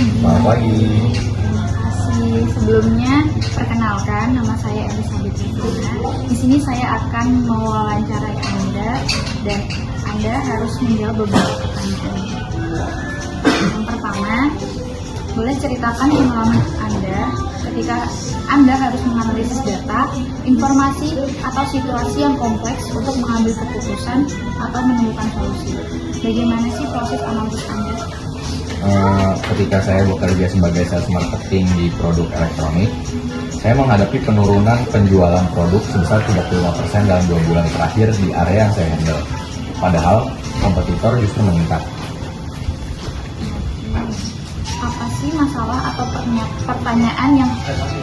Selamat pagi. Sebelumnya, perkenalkan, nama saya Elizabeth Fitrina. Di sini saya akan mewawancarai Anda dan Anda harus menjawab beberapa pertanyaan. Yang pertama, boleh ceritakan pengalaman Anda ketika Anda harus menganalisis data, informasi, atau situasi yang kompleks untuk mengambil keputusan atau menemukan solusi. Bagaimana sih proses analisis Anda? Ketika saya bekerja sebagai sales marketing di produk elektronik, saya menghadapi penurunan penjualan produk sebesar 35% dalam 2 bulan terakhir di area yang saya handle. Padahal, kompetitor justru meningkat. Apa sih masalah atau pertanyaan yang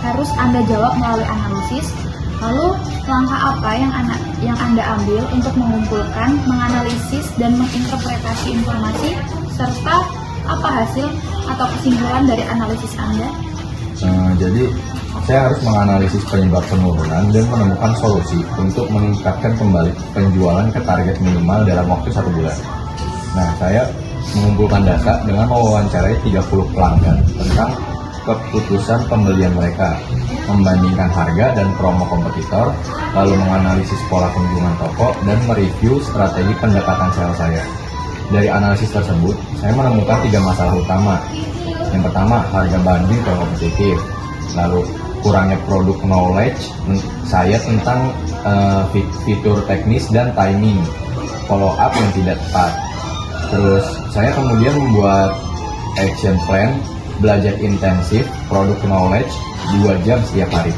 harus Anda jawab melalui analisis? Lalu, langkah apa yang Anda ambil untuk mengumpulkan, menganalisis, dan menginterpretasi informasi, serta apa hasil atau kesimpulan dari analisis Anda? Jadi, saya harus menganalisis penyebab penurunan dan menemukan solusi untuk meningkatkan kembali penjualan ke target minimal dalam waktu 1 bulan. Nah, saya mengumpulkan data dengan mewawancarai 30 pelanggan tentang keputusan pembelian mereka, membandingkan harga dan promo kompetitor, lalu menganalisis pola kunjungan toko, dan mereview strategi pendekatan sales saya. Dari analisis tersebut, saya menemukan 3 masalah utama. Yang pertama, harga banding kompetitif. Lalu, kurangnya produk knowledge saya tentang fitur teknis dan timing, follow up yang tidak tepat. Terus, saya kemudian membuat action plan, belajar intensif, produk knowledge 2 jam setiap hari.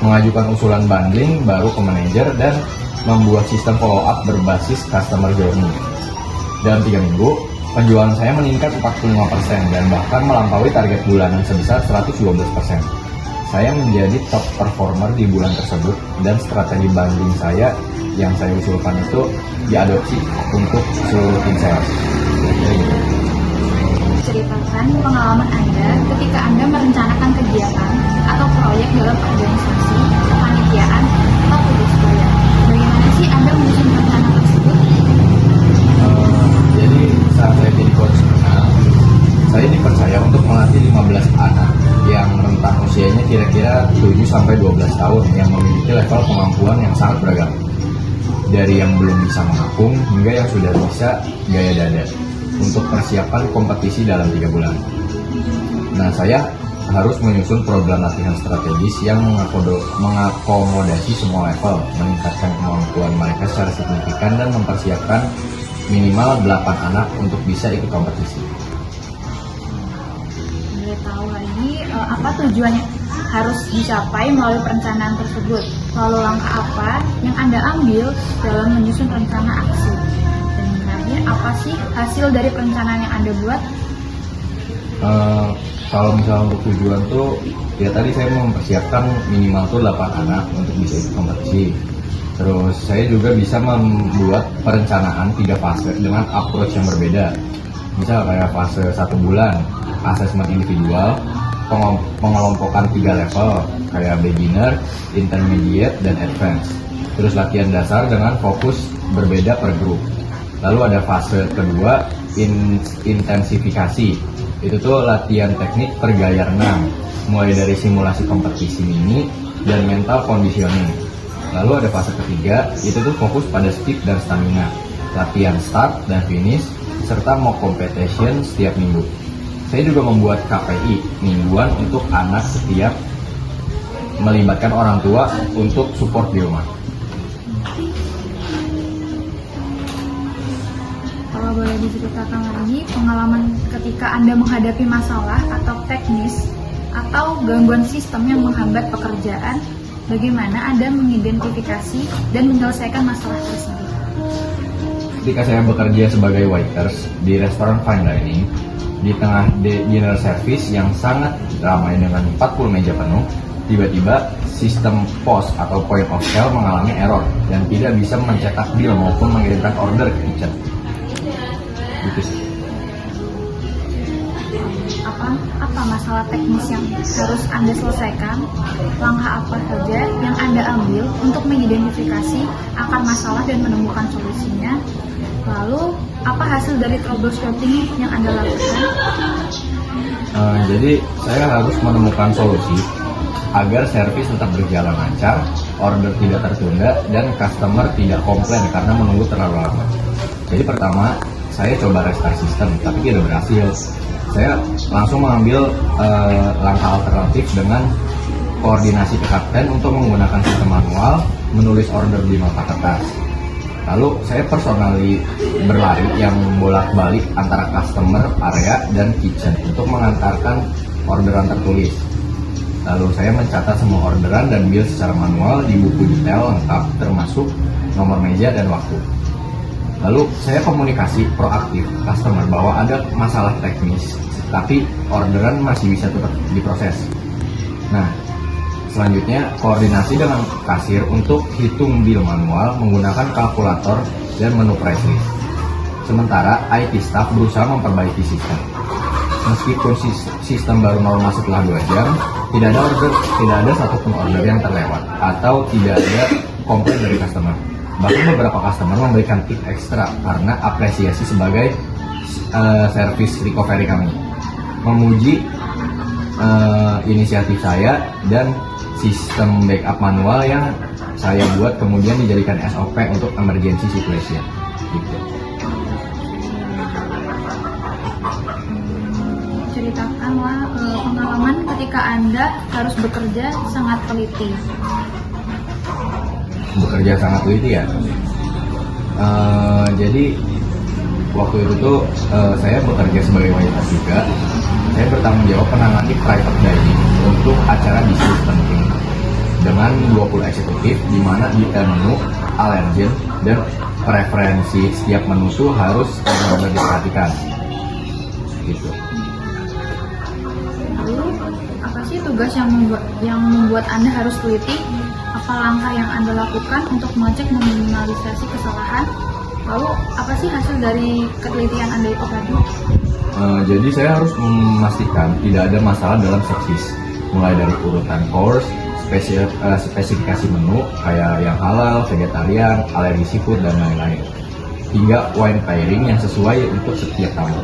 Mengajukan usulan bundling baru ke manajer dan membuat sistem follow up berbasis customer journey. Dalam 3 minggu, penjualan saya meningkat 45% dan bahkan melampaui target bulanan sebesar 112%. Saya menjadi top performer di bulan tersebut dan strategi banding saya yang saya usulkan itu diadopsi untuk seluruh tim sales. Ceritakan pengalaman Anda ketika Anda merencanakan kegiatan atau proyek dalam organisasi, kepanitiaan, atau tugas kuliah. Bagaimana sih Anda menyusun rencana tersebut? Jadi saat saya jadi coach personal, saya dipercaya untuk melatih 15 anak yang rentang usianya kira-kira 7-12 tahun yang memiliki level kemampuan yang sangat beragam. Dari yang belum bisa mengapung hingga yang sudah bisa gaya dada untuk persiapan kompetisi dalam 3 bulan. Nah, saya harus menyusun program latihan strategis yang mengakomodasi semua level, meningkatkan kemampuan mereka secara signifikan dan mempersiapkan minimal 8 anak untuk bisa ikut kompetisi. Boleh tahu lagi apa tujuannya harus dicapai melalui perencanaan tersebut? Lalu langkah apa yang Anda ambil dalam menyusun rencana aksi? Dan terakhir, apa sih hasil dari perencanaan yang Anda buat? Kalau misalnya untuk tujuan tuh, ya tadi saya mempersiapkan minimal tuh 8 anak untuk bisa ikut kompetisi. Terus saya juga bisa membuat perencanaan 3 fase dengan approach yang berbeda. Misal kayak fase 1 bulan, asesmen individual, pengelompokan 3 level kayak beginner, intermediate, dan advance. Terus latihan dasar dengan fokus berbeda per grup. Lalu ada fase kedua, intensifikasi. Itu tuh latihan teknik per gaya renang, mulai dari simulasi kompetisi mini dan mental conditioning. Lalu ada fase ketiga, itu tuh fokus pada speed dan stamina, latihan start dan finish, serta mock competition setiap minggu. Saya juga membuat KPI mingguan untuk anak setiap melibatkan orang tua untuk support di rumah. Kalau boleh diceritakan lagi, pengalaman ketika Anda menghadapi masalah atau teknis atau gangguan sistem yang menghambat pekerjaan, bagaimana Anda mengidentifikasi dan menyelesaikan masalah tersebut? Ketika saya bekerja sebagai waiters di restoran fine dining, di tengah dinner service yang sangat ramai dengan 40 meja penuh, tiba-tiba sistem POS atau point of sale mengalami error dan tidak bisa mencetak bill maupun mengirimkan order ke kitchen. Gitu sih. Apa masalah teknis yang harus Anda selesaikan? Langkah apa saja yang Anda ambil untuk mengidentifikasi akar masalah dan menemukan solusinya? Lalu, apa hasil dari troubleshooting yang Anda lakukan? Jadi saya harus menemukan solusi agar servis tetap berjalan lancar, order tidak tertunda, dan customer tidak komplain karena menunggu terlalu lama. Jadi pertama, saya coba restart sistem, tapi tidak berhasil. Saya langsung mengambil langkah alternatif dengan koordinasi ke kapten untuk menggunakan sistem manual, menulis order di nota kertas. Lalu saya personally berlari yang bolak-balik antara customer, area, dan kitchen untuk mengantarkan orderan tertulis. Lalu saya mencatat semua orderan dan bill secara manual di buku detail lengkap termasuk nomor meja dan waktu. Lalu saya komunikasi proaktif customer bahwa ada masalah teknis, tapi orderan masih bisa tetap diproses. Nah, selanjutnya koordinasi dengan kasir untuk hitung bill manual menggunakan kalkulator dan menu price list. Sementara IT staff berusaha memperbaiki sistem. Meskipun sistem baru normal setelah 2 jam, tidak ada satupun order yang terlewat atau tidak ada komplain dari customer. Bahkan beberapa customer memberikan tip ekstra karena apresiasi sebagai service recovery kami, memuji inisiatif saya dan sistem backup manual yang saya buat kemudian dijadikan SOP untuk emergency situation. Gitu. Ceritakanlah pengalaman ketika Anda harus bekerja sangat teliti. Bekerja sangat teliti ya. Jadi waktu itu tuh saya bekerja sebagai waiter juga. Saya bertanggung jawab menangani private dining untuk acara bisnis penting dengan 20 eksekutif di mana detail menu, alergen, dan preferensi setiap menu itu harus benar-benar diperhatikan. Gitu. Lalu, apa sih tugas yang membuat Anda harus teliti? Apa langkah yang Anda lakukan untuk mengecek meminimalisasi kesalahan? Lalu, apa sih hasil dari ketelitian Anda itu tadi? Jadi saya harus memastikan tidak ada masalah dalam service, mulai dari urutan course, spesifikasi menu kayak yang halal, vegetarian, alergi seafood, dan lain-lain, hingga wine pairing yang sesuai untuk setiap tamu.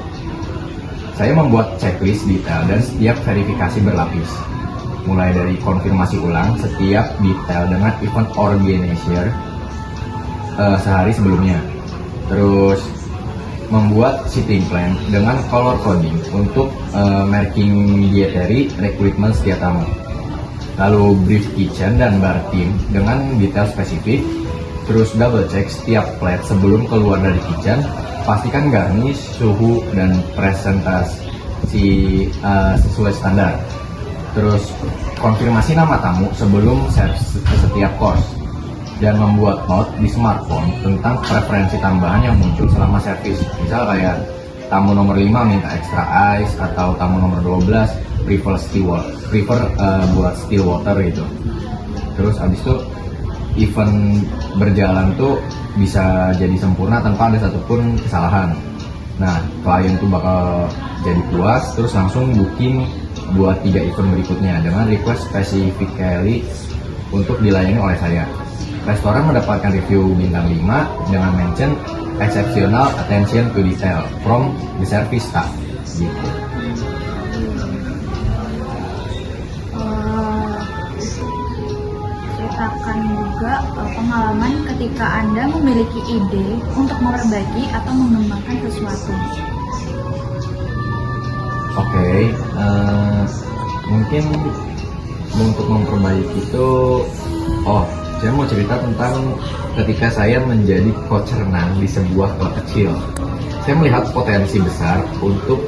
Saya membuat checklist detail dan setiap verifikasi berlapis, mulai dari konfirmasi ulang setiap detail dengan event organizer sehari sebelumnya, terus membuat seating plan dengan color coding untuk marking dietary requirement setiap tamu. Lalu brief kitchen dan bar team dengan detail spesifik. Terus double check setiap plate sebelum keluar dari kitchen. Pastikan garnish, suhu, dan presentasi sesuai standar. Terus konfirmasi nama tamu sebelum serve setiap course. Dan membuat note di smartphone tentang preferensi tambahan yang muncul selama servis. Misal kayak tamu nomor 5 minta extra ice, atau tamu nomor 12 prefer buat still water gitu. Terus abis itu event berjalan tuh bisa jadi sempurna tanpa ada satupun kesalahan. Nah, klien tuh bakal jadi puas, terus langsung booking buat 3 event berikutnya dengan request specifically untuk dilayani oleh saya. Restoran mendapatkan review bintang 5 dengan mention exceptional attention to detail from the service staff. Gitu. Ceritakan juga pengalaman ketika Anda memiliki ide untuk memperbaiki atau mengembangkan sesuatu. Oke, mungkin untuk memperbaiki itu, saya mau cerita tentang ketika saya menjadi coach renang di sebuah klub kecil. Saya melihat potensi besar untuk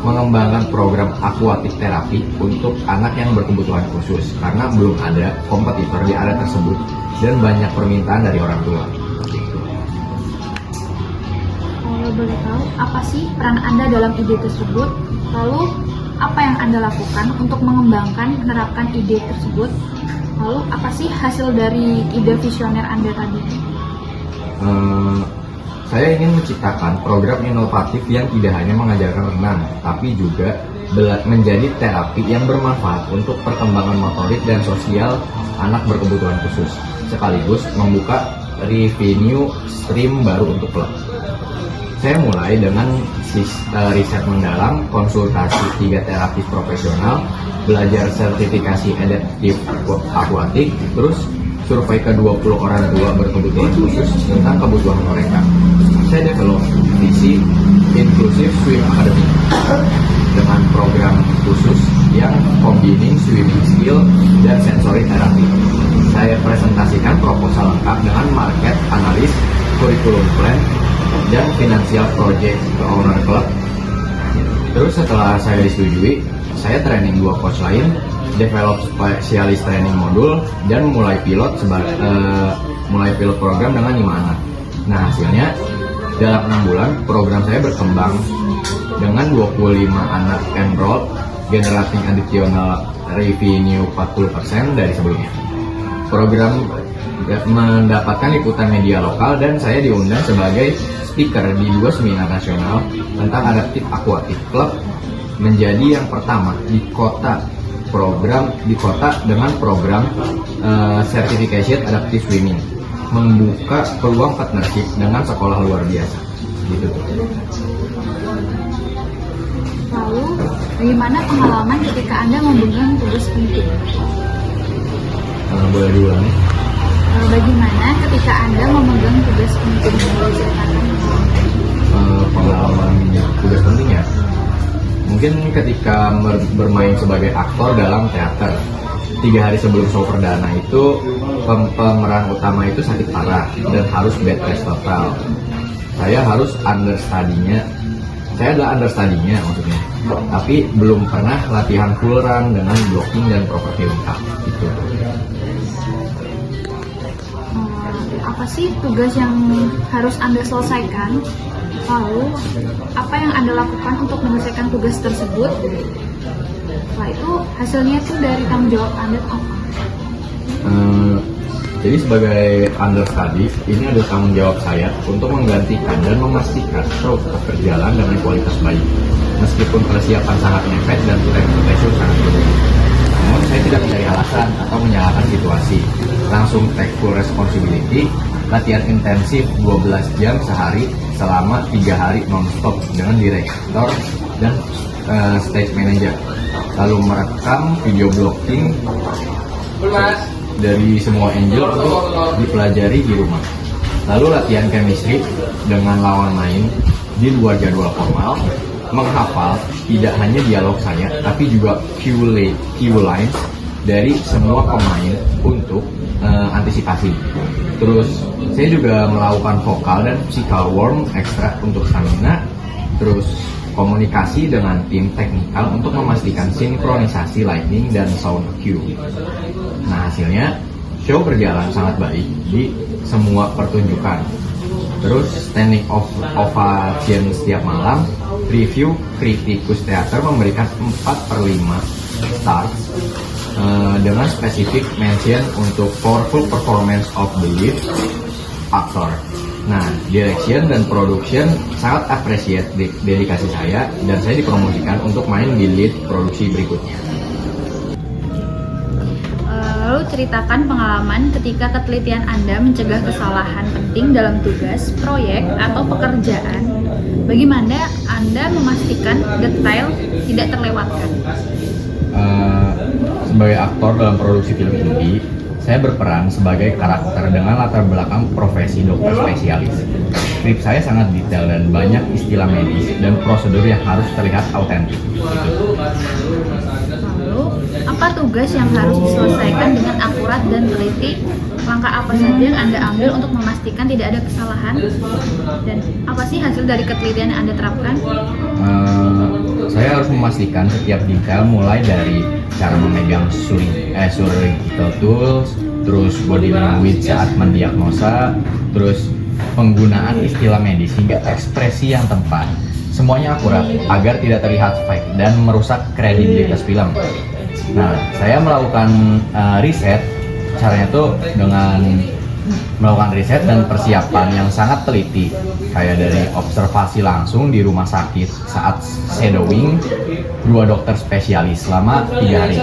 mengembangkan program aquatic therapy untuk anak yang berkebutuhan khusus karena belum ada kompetitor di area tersebut dan banyak permintaan dari orang tua. Kalau boleh tahu, apa sih peran Anda dalam ide tersebut? Lalu, apa yang Anda lakukan untuk mengembangkan, menerapkan ide tersebut? Lalu, apa sih hasil dari ide visioner Anda tadi? Saya ingin menciptakan program inovatif yang tidak hanya mengajarkan renang, tapi juga menjadi terapi yang bermanfaat untuk perkembangan motorik dan sosial anak berkebutuhan khusus, sekaligus membuka revenue stream baru untuk klub. saya mulai dengan riset mendalam, konsultasi 3 terapis profesional, belajar sertifikasi adaptif akuatik, terus survei ke 20 orang tua berkebutuhan khusus tentang kebutuhan mereka. Saya develop visi Inclusive Swim Academy dengan program khusus yang combining swimming skill dan sensory therapy. Saya presentasikan proposal lengkap dengan market analis, curriculum plan, dan financial project ke owner club. Terus setelah saya disetujui, saya training 2 coach lain, develop spesialis training modul, dan mulai pilot program dengan 5 anak. Nah, hasilnya dalam 6 bulan program saya berkembang dengan 25 anak enrolled, generating additional revenue 40% dari sebelumnya. Program mendapatkan liputan media lokal dan saya diundang sebagai speaker di 2 seminar nasional tentang adaptif aquatic club, menjadi yang pertama di kota dengan program certification adaptive swimming, membuka peluang partnership dengan sekolah luar biasa gitu. Lalu, bagaimana pengalaman ketika Anda memegang tugas penting? Boleh diulangi? Bagaimana ketika Anda memegang tugas penting? Pengalaman tugas penting ya? Mungkin ketika bermain sebagai aktor dalam teater. 3 hari sebelum show perdana itu pemeran utama itu sakit parah dan harus bed rest total. Saya harus understudy-nya. Saya adalah understudy-nya maksudnya. Tapi belum pernah latihan full run dengan blocking dan properti lengkap gitu. Apa sih tugas yang harus Anda selesaikan? Lalu, apa yang Anda lakukan untuk menyelesaikan tugas tersebut? Setelah itu, hasilnya itu dari tanggung jawab Anda apa? Jadi sebagai understudy, ini adalah tanggung jawab saya untuk menggantikan dan memastikan show tetap berjalan dengan kualitas baik. Meskipun persiapan sangat mepet dan time-to-time sangat berbeda. Namun saya tidak mencari alasan atau menyalahkan situasi. Langsung take full responsibility, latihan intensif 12 jam sehari selama 3 hari non-stop dengan direktur dan stage manager. Lalu merekam video blocking dari semua angel untuk dipelajari di rumah. Lalu latihan chemistry dengan lawan main di luar jadwal formal, menghafal tidak hanya dialog saya, tapi juga cue lines dari semua pemain untuk antisipasi. Terus saya juga melakukan vokal dan physical warm extra untuk stamina. Terus komunikasi dengan tim teknikal untuk memastikan sinkronisasi lighting dan sound cue. Nah, hasilnya show berjalan sangat baik di semua pertunjukan. Terus standing ovation setiap malam. Review kritikus teater memberikan 4/5 stars dengan spesifik mention untuk powerful performance of the lead actor. Nah, direction dan production sangat appreciate dedikasi saya dan saya dipromosikan untuk main di lead produksi berikutnya. Lalu ceritakan pengalaman ketika ketelitian Anda mencegah kesalahan penting dalam tugas, proyek, atau pekerjaan. Bagaimana Anda memastikan detail tidak terlewatkan? Sebagai aktor dalam produksi film indie, saya berperan sebagai karakter dengan latar belakang profesi dokter spesialis. Skrip saya sangat detail dan banyak istilah medis dan prosedur yang harus terlihat autentik. Lalu, apa tugas yang harus diselesaikan dengan akurat dan teliti? Langkah apa saja yang Anda ambil untuk memastikan tidak ada kesalahan? Dan apa sih hasil dari ketelitian yang Anda terapkan? Saya harus memastikan setiap detail, mulai dari cara memegang surgical tools, terus body language saat mendiagnosa, terus penggunaan istilah medis hingga ekspresi yang tepat. Semuanya akurat agar tidak terlihat fake dan merusak kredibilitas film. Nah, saya melakukan riset. Caranya tuh dengan melakukan riset dan persiapan yang sangat teliti. kayak dari observasi langsung di rumah sakit saat shadowing 2 dokter spesialis selama 3 hari.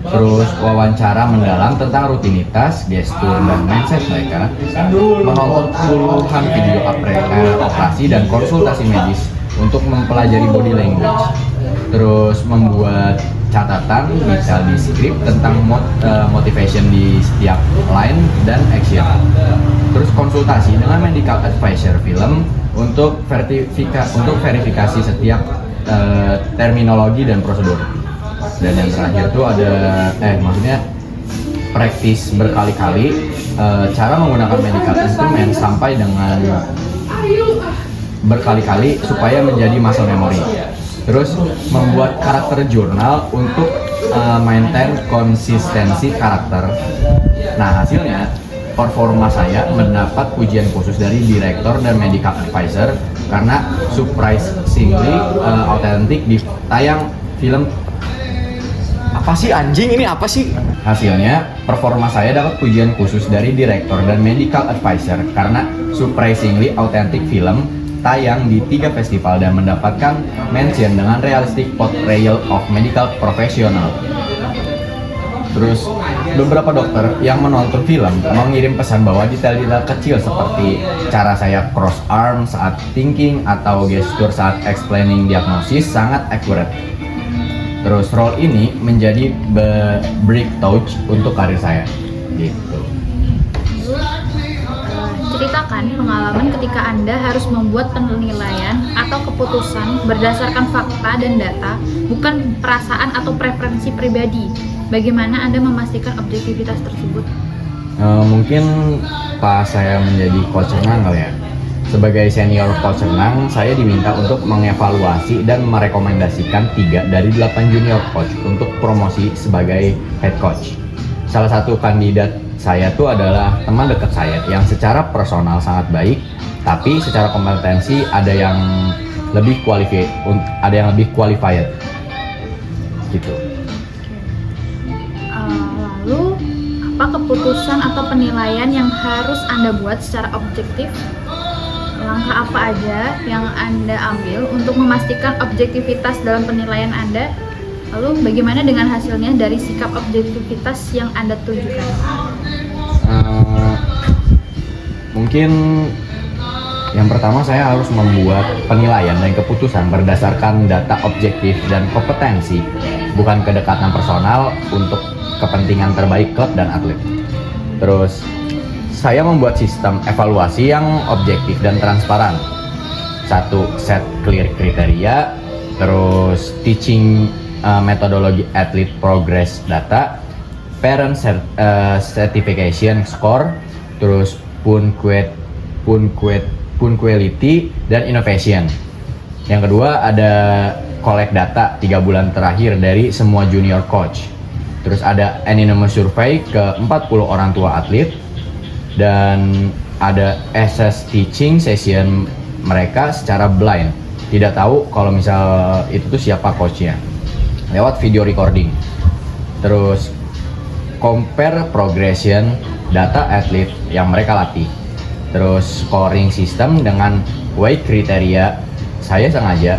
Terus wawancara mendalam tentang rutinitas, gestur, dan mindset mereka, menonton puluhan video operasi dan konsultasi medis untuk mempelajari body language, terus membuat catatan detail di skrip tentang motivation di setiap line dan action, terus konsultasi dengan medical advisor film untuk verifikasi setiap terminologi dan prosedur. Dan yang terakhir tuh ada praktis berkali-kali cara menggunakan medical instrument sampai dengan berkali-kali supaya menjadi muscle memory. Terus membuat karakter jurnal untuk maintain konsistensi karakter. Nah, hasilnya performa saya mendapat pujian khusus dari direktur dan medical advisor karena surprisingly authentic di tayang film. Apa sih anjing, ini apa sih? Hasilnya, performa saya dapat pujian khusus dari direktur dan medical advisor karena surprisingly authentic film tayang di 3 festival dan mendapatkan mention dengan realistic portrayal of medical professional. Terus, beberapa dokter yang menonton film mengirim pesan bahwa detail-detail kecil seperti cara saya cross arm saat thinking atau gestur saat explaining diagnosis sangat accurate. Terus role ini menjadi breakthrough untuk karir saya, gitu. Ceritakan pengalaman ketika Anda harus membuat penilaian atau keputusan berdasarkan fakta dan data, bukan perasaan atau preferensi pribadi. Bagaimana Anda memastikan objektivitas tersebut? Mungkin pas saya menjadi coach renang kali ya. Sebagai senior coach renang, saya diminta untuk mengevaluasi dan merekomendasikan 3 dari 8 junior coach untuk promosi sebagai head coach. Salah satu kandidat saya tuh adalah teman dekat saya yang secara personal sangat baik, tapi secara kompetensi ada yang lebih qualified, gitu. Lalu, apa keputusan atau penilaian yang harus Anda buat secara objektif? Langkah apa aja yang Anda ambil untuk memastikan objektivitas dalam penilaian Anda? Lalu bagaimana dengan hasilnya dari sikap objektivitas yang Anda tunjukkan? Mungkin yang pertama saya harus membuat penilaian dan keputusan berdasarkan data objektif dan kompetensi, bukan kedekatan personal untuk kepentingan terbaik klub dan atlet. Terus saya membuat sistem evaluasi yang objektif dan transparan. 1. Set clear kriteria, terus teaching metodologi athlete progress data, parent certification score, terus punctuality dan innovation. Yang kedua ada collect data 3 bulan terakhir dari semua junior coach. Terus ada anonymous survey ke 40 orang tua atlet, dan ada assess teaching session mereka secara blind, tidak tahu kalau misal itu tuh siapa coachnya, lewat video recording. Terus compare progression data atlet yang mereka latih. Terus scoring system dengan weight kriteria. Saya sengaja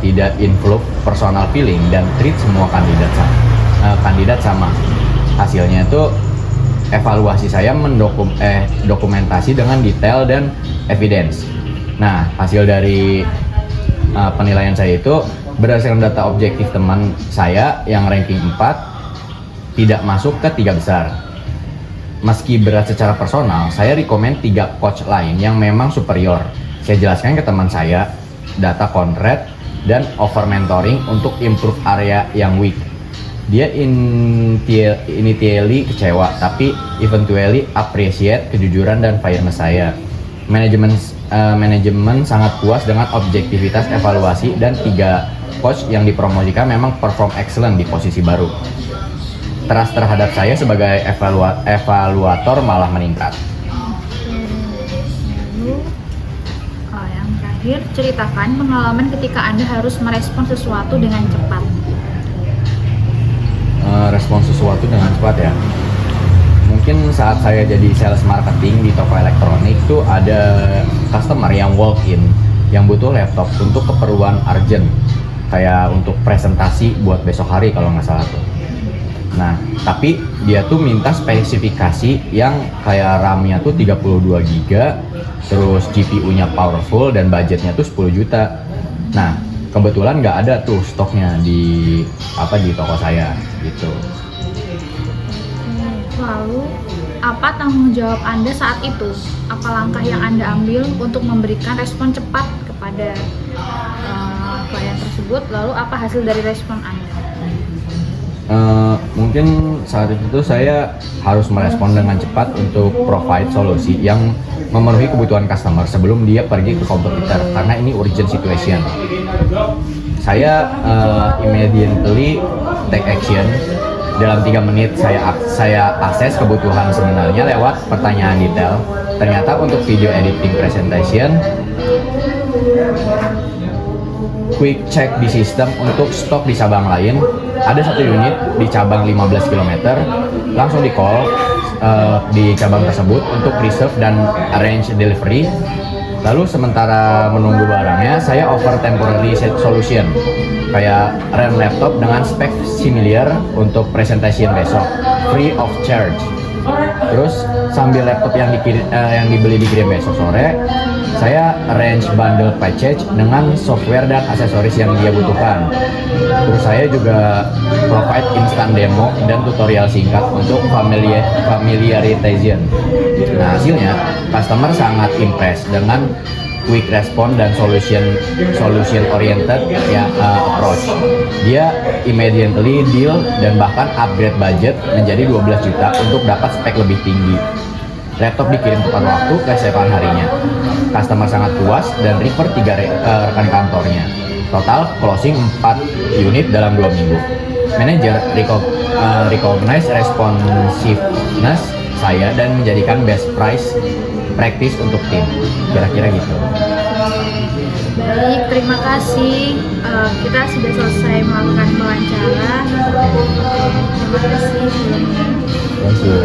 tidak influence personal feeling dan treat semua kandidat sama. Hasilnya itu evaluasi saya dokumentasi dengan detail dan evidence. Nah, hasil dari penilaian saya itu berdasarkan data objektif teman saya yang ranking 4 tidak masuk ke 3 besar. Meski berat secara personal, saya rekomend 3 coach lain yang memang superior. Saya jelaskan ke teman saya data concrete dan over mentoring untuk improve area yang weak. Dia initially kecewa, tapi eventually appreciate kejujuran dan fairness saya. Manajemen sangat puas dengan objektivitas evaluasi, dan 3 coach yang dipromosikan memang perform excellent di posisi baru. Trust terhadap saya sebagai evaluator malah meningkat. Yang terakhir, ceritakan pengalaman ketika Anda harus merespon sesuatu dengan cepat. Respon sesuatu dengan cepat ya. mungkin saat saya jadi sales marketing di toko elektronik tuh ada customer yang walk in yang butuh laptop untuk keperluan urgent, kayak untuk presentasi buat besok hari kalau nggak salah tuh. Nah, tapi dia tuh minta spesifikasi yang kayak RAM-nya tuh 32 GB, terus GPU-nya powerful dan budgetnya tuh 10 juta. Nah, kebetulan nggak ada tuh stoknya di toko saya gitu. Lalu, apa tanggung jawab Anda saat itu? Apa langkah yang Anda ambil untuk memberikan respon cepat kepada klien tersebut? Lalu, apa hasil dari respon Anda? Mungkin saat itu tuh saya harus merespon dengan cepat untuk provide solusi yang memenuhi kebutuhan customer sebelum dia pergi ke kompetitor, karena ini urgent situation. Saya immediately take action. Dalam 3 menit saya akses kebutuhan sebenarnya lewat pertanyaan detail. Ternyata untuk video editing presentation, quick check di sistem untuk stok di cabang lain, ada 1 unit di cabang 15 km, langsung di call di cabang tersebut untuk reserve dan arrange delivery. Lalu sementara menunggu barangnya, saya offer temporary solution kayak RAM laptop dengan spek similar untuk presentation besok, free of charge. Terus sambil laptop yang dibeli dikirim besok sore, saya arrange bundle package dengan software dan aksesoris yang dia butuhkan. Terus saya juga provide instant demo dan tutorial singkat untuk familiarization. Nah, hasilnya customer sangat impressed dengan quick response dan solution oriented approach. Dia immediately deal dan bahkan upgrade budget menjadi 12 juta untuk dapat spek lebih tinggi. Laptop dikirim tepat waktu keesokan harinya. Customer sangat puas dan refer 3 rekan kantornya. Total closing 4 unit dalam 2 minggu. Manager recognize responsiveness saya dan menjadikan best price practice untuk tim. Kira-kira gitu. Baik, terima kasih. Kita sudah selesai melakukan wawancara. Terima kasih sebelumnya. Thank you.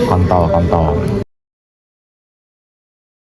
Kontol.